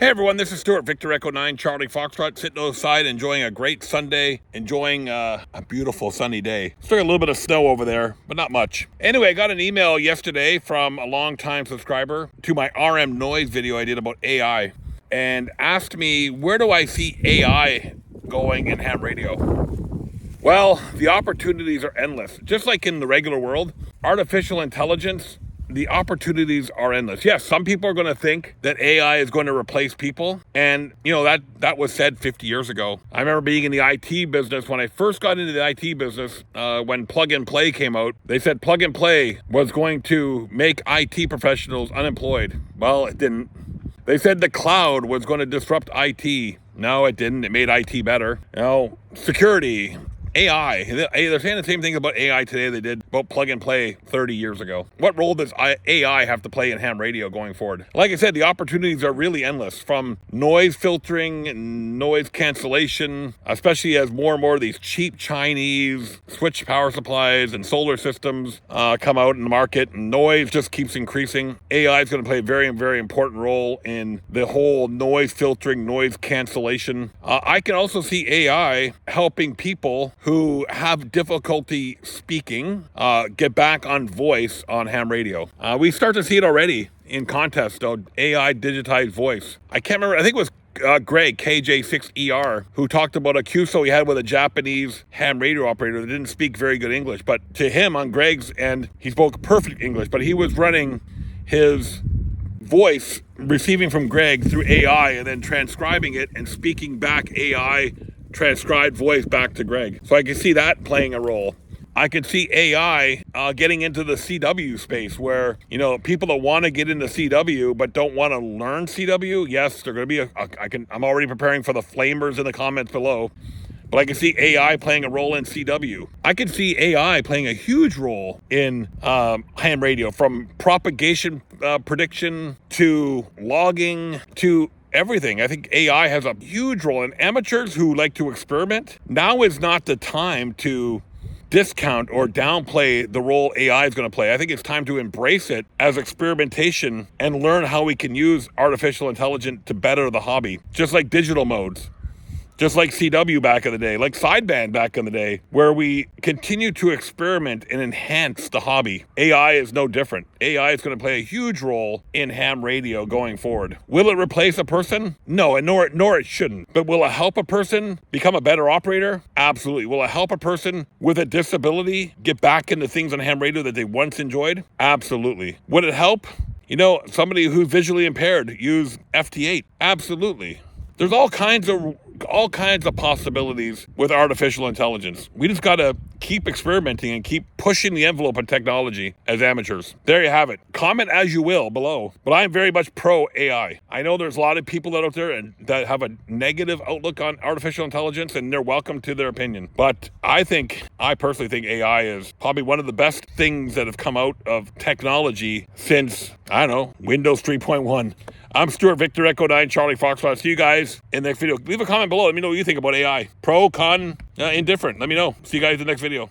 Hey everyone, this is Stuart, Victor Echo 9, Charlie Foxtrot, sitting outside enjoying a great Sunday, enjoying a beautiful sunny day. Still got a little bit of snow over there, but not much. Anyway, I got an email yesterday from a longtime subscriber to my RM noise video I did about AI and asked me, where do I see AI going in ham radio? Well, the opportunities are endless. Just like in the regular world, artificial intelligence, the opportunities are endless. Yes, some people are going to think that AI is going to replace people. And, that was said 50 years ago. I remember being in the IT business. When I first got into the IT business, when plug and play came out, they said plug and play was going to make IT professionals unemployed. Well, it didn't. They said the cloud was going to disrupt IT. No, it didn't. It made IT better. Security, AI. They're saying the same thing about AI today they did about plug and play 30 years ago. What role does AI have to play in ham radio going forward? Like I said, the opportunities are really endless, from noise filtering and noise cancellation, especially as more and more of these cheap Chinese switch power supplies and solar systems come out in the market, and noise just keeps increasing. AI is going to play a very, very important role in the whole noise filtering, noise cancellation. I can also see AI helping people who have difficulty speaking get back on voice on ham radio. We start to see it already in contests, though. AI digitized voice. I can't remember. I think it was Greg, KJ6ER, who talked about a QSO he had with a Japanese ham radio operator that didn't speak very good English. But to him, on Greg's end, he spoke perfect English, but he was running his voice, receiving from Greg through AI and then transcribing it and speaking back AI transcribed voice back to Greg. So I can see that playing a role. I could see AI getting into the CW space where, people that want to get into CW but don't want to learn CW, yes, they're going to be I'm already preparing for the flamers in the comments below. But I can see AI playing a role in CW. I can see AI playing a huge role in ham radio, from propagation prediction to logging to everything. I think AI has a huge role, and amateurs who like to experiment, now is not the time to discount or downplay the role AI is going to play. I think it's time to embrace it as experimentation and learn how we can use artificial intelligence to better the hobby, just like digital modes. Just like CW back in the day, like sideband back in the day, where we continue to experiment and enhance the hobby. AI is no different. AI is going to play a huge role in ham radio going forward. Will it replace a person? No, and nor it shouldn't. But will it help a person become a better operator? Absolutely. Will it help a person with a disability get back into things on ham radio that they once enjoyed? Absolutely. Would it help, somebody who's visually impaired use FT8? Absolutely. There's all kinds of possibilities with artificial intelligence. We just got to keep experimenting and keep pushing the envelope of technology as amateurs. There you have it. Comment as you will below, but I'm very much pro AI. I know there's a lot of people out there that have a negative outlook on artificial intelligence, and they're welcome to their opinion. But I personally think AI is probably one of the best things that have come out of technology since, Windows 3.1. I'm Stuart, Victor Echo 9, Charlie Foxtrot. See you guys in the next video. Leave a comment below. Let me know what you think about AI. Pro, con, indifferent. Let me know. See you guys in the next video.